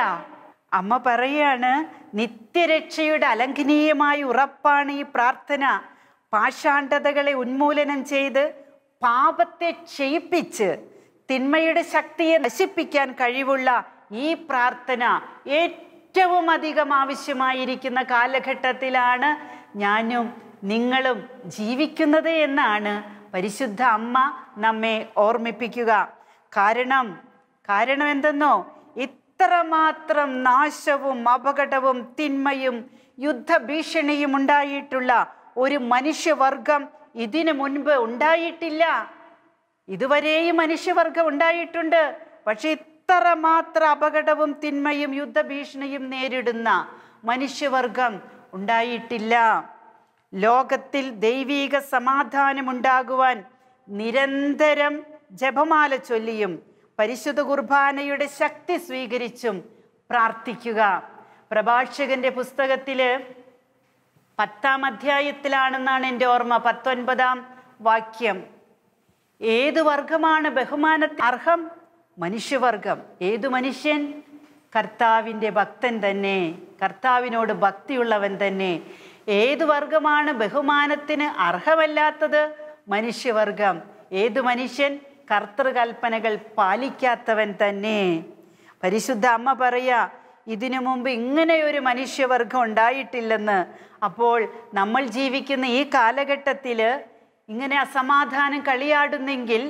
അമ്മ പറയാണ്, നിത്യരക്ഷയുടെ അലംഘനീയമായ ഉറപ്പാണ് ഈ പ്രാർത്ഥന. പാഷാണ്ഡതകളെ ഉന്മൂലനം ചെയ്ത് പാപത്തെ ക്ഷയിപ്പിച്ച് തിന്മയുടെ ശക്തിയെ നശിപ്പിക്കാൻ കഴിവുള്ള ഈ പ്രാർത്ഥന ഏറ്റവും അധികം ആവശ്യമായിരിക്കുന്ന കാലഘട്ടത്തിലാണ് ഞാനും നിങ്ങളും ജീവിക്കുന്നത് എന്നാണ് പരിശുദ്ധ അമ്മ നമ്മെ ഓർമ്മിപ്പിക്കുക. കാരണം എന്തെന്നോ? ഇത്രമാത്രം നാശവും അപകടവും തിന്മയും യുദ്ധഭീഷണിയും ഉണ്ടായിട്ടുള്ള ഒരു മനുഷ്യവർഗം ഇതിനു മുൻപ് ഉണ്ടായിട്ടില്ല. ഇതുവരെയും മനുഷ്യവർഗം ഉണ്ടായിട്ടുണ്ട്, പക്ഷെ ഇത്രമാത്രം അപകടവും തിന്മയും യുദ്ധഭീഷണിയും നേരിടുന്ന മനുഷ്യവർഗം ഉണ്ടായിട്ടില്ല. ലോകത്തിൽ ദൈവീക സമാധാനമുണ്ടാകുവാൻ നിരന്തരം ജപമാല ചൊല്ലിയും പരിശുദ്ധ കുർബാനയുടെ ശക്തി സ്വീകരിച്ചും പ്രാർത്ഥിക്കുക. പ്രഭാഷകന്റെ പുസ്തകത്തില് 10-ാം അധ്യായത്തിലാണെന്നാണ് എൻ്റെ ഓർമ്മ, 19-ാം വാക്യം. ഏതു വർഗമാണ് ബഹുമാനത്തിന് അർഹം? മനുഷ്യവർഗം. ഏതു മനുഷ്യൻ? കർത്താവിൻ്റെ ഭക്തൻ തന്നെ, കർത്താവിനോട് ഭക്തിയുള്ളവൻ തന്നെ. ഏതു വർഗമാണ് ബഹുമാനത്തിന് അർഹമല്ലാത്തത്? മനുഷ്യവർഗം. ഏതു മനുഷ്യൻ? കർത്തൃകൽപ്പനകൾ പാലിക്കാത്തവൻ തന്നെ. പരിശുദ്ധ അമ്മ പറയാ, ഇതിനു മുമ്പ് ഇങ്ങനെ ഒരു മനുഷ്യവർഗം ഉണ്ടായിട്ടില്ലെന്ന്. അപ്പോൾ നമ്മൾ ജീവിക്കുന്ന ഈ കാലഘട്ടത്തിൽ ഇങ്ങനെ അസമാധാനം കളിയാടുന്നെങ്കിൽ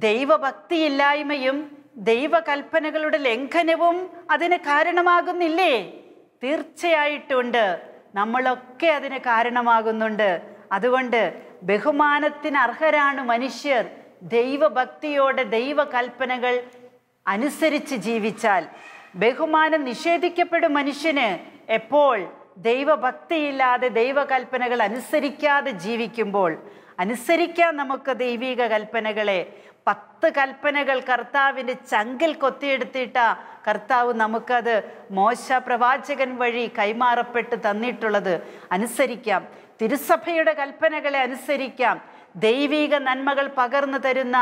ദൈവഭക്തിയില്ലായ്മയും ദൈവകൽപ്പനകളുടെ ലംഘനവും അതിന് കാരണമാകുന്നില്ലേ? തീർച്ചയായിട്ടുണ്ട്, നമ്മളൊക്കെ അതിന് കാരണമാകുന്നുണ്ട്. അതുകൊണ്ട് ബഹുമാനത്തിന് അർഹരാണ് മനുഷ്യർ. ദൈവഭക്തിയോടെ ദൈവകൽപ്പനകൾ അനുസരിച്ച് ജീവിച്ചാൽ. ബഹുമാനം നിഷേധിക്കപ്പെടും മനുഷ്യന് എപ്പോൾ? ദൈവഭക്തിയില്ലാതെ ദൈവകൽപ്പനകൾ അനുസരിക്കാതെ ജീവിക്കുമ്പോൾ. അനുസരിക്കാൻ നമുക്ക് ദൈവിക കൽപ്പനകളെ. 10 കൽപ്പനകൾ കർത്താവിൻ്റെ ചങ്കിൽ കൊത്തിയെടുത്തിട്ട കർത്താവ് നമുക്കത് മോശ പ്രവാചകൻ വഴി കൈമാറപ്പെട്ട് തന്നിട്ടുള്ളത്. അനുസരിക്കാം. തിരുസഭയുടെ കൽപ്പനകളെ അനുസരിക്കാം. ദൈവിക നന്മകൾ പകർന്നു തരുന്ന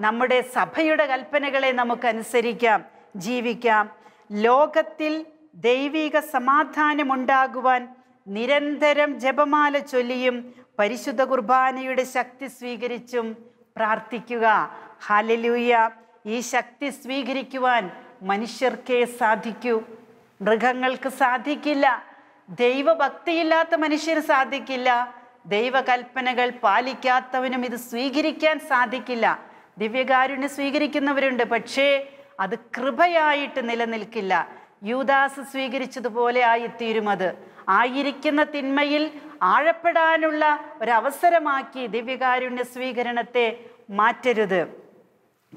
നമ്മുടെ സഭയുടെ കൽപ്പനകളെ നമുക്ക് അനുസരിക്കാം, ജീവിക്കാം. ലോകത്തിൽ ദൈവിക സമാധാനമുണ്ടാകുവാൻ നിരന്തരം ജപമാല ചൊല്ലിയും പരിശുദ്ധ കുർബാനയുടെ ശക്തി സ്വീകരിച്ചും പ്രാർത്ഥിക്കുക. ഹല്ലേലൂയ. ഈ ശക്തി സ്വീകരിക്കുവാൻ മനുഷ്യർക്കേ സാധിക്കൂ, മൃഗങ്ങൾക്ക് സാധിക്കില്ല. ദൈവഭക്തിയില്ലാത്ത മനുഷ്യന് സാധിക്കില്ല. ദൈവകൽപ്പനകൾ പാലിക്കാത്തവനും ഇത് സ്വീകരിക്കാൻ സാധിക്കില്ല. ദിവ്യകാരുണ്യം സ്വീകരിക്കുന്നവരുണ്ട്, പക്ഷേ അത് കൃപയായിട്ട് നിലനിൽക്കില്ല. യൂദാസ് സ്വീകരിച്ചതുപോലെ ആയിത്തീരുമത്. ആയിരിക്കുന്ന തിന്മയിൽ ആഴപ്പെടാനുള്ള ഒരവസരമാക്കി ദിവ്യകാരുണ്യ സ്വീകരണത്തെ മാറ്റരുത്.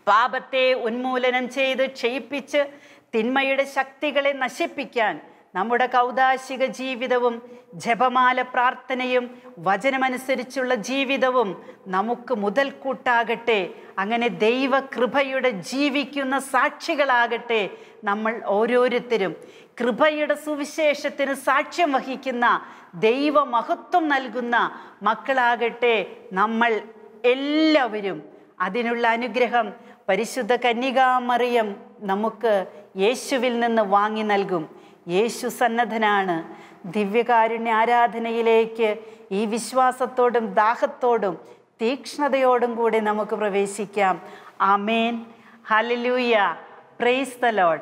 പാപത്തെ ഉന്മൂലനം ചെയ്ത് ക്ഷയിപ്പിച്ച് തിന്മയുടെ ശക്തികളെ നശിപ്പിക്കാൻ നമ്മുടെ കൗദാശിക ജീവിതവും ജപമാല പ്രാർത്ഥനയും വചനമനുസരിച്ചുള്ള ജീവിതവും നമുക്ക് മുതൽക്കൂട്ടാകട്ടെ. അങ്ങനെ ദൈവകൃപയുടെ ജീവിക്കുന്ന സാക്ഷികളാകട്ടെ നമ്മൾ ഓരോരുത്തരും. കൃപയുടെ സുവിശേഷത്തിന് സാക്ഷ്യം വഹിക്കുന്ന ദൈവമഹത്വം നൽകുന്ന മക്കളാകട്ടെ നമ്മൾ എല്ലാവരും. അതിനുള്ള അനുഗ്രഹം പരിശുദ്ധ കന്യകാമറിയം നമുക്ക് യേശുവിൽ നിന്ന് വാങ്ങി നൽകും. യേശു സന്നദ്ധനാണ്. ദിവ്യകാരുണ്യ ആരാധനയിലേക്ക് ഈ വിശ്വാസത്തോടും ദാഹത്തോടും തീക്ഷ്ണതയോടും കൂടി നമുക്ക് പ്രവേശിക്കാം. ആമേൻ. ഹല്ലേലൂയ. Praise the Lord.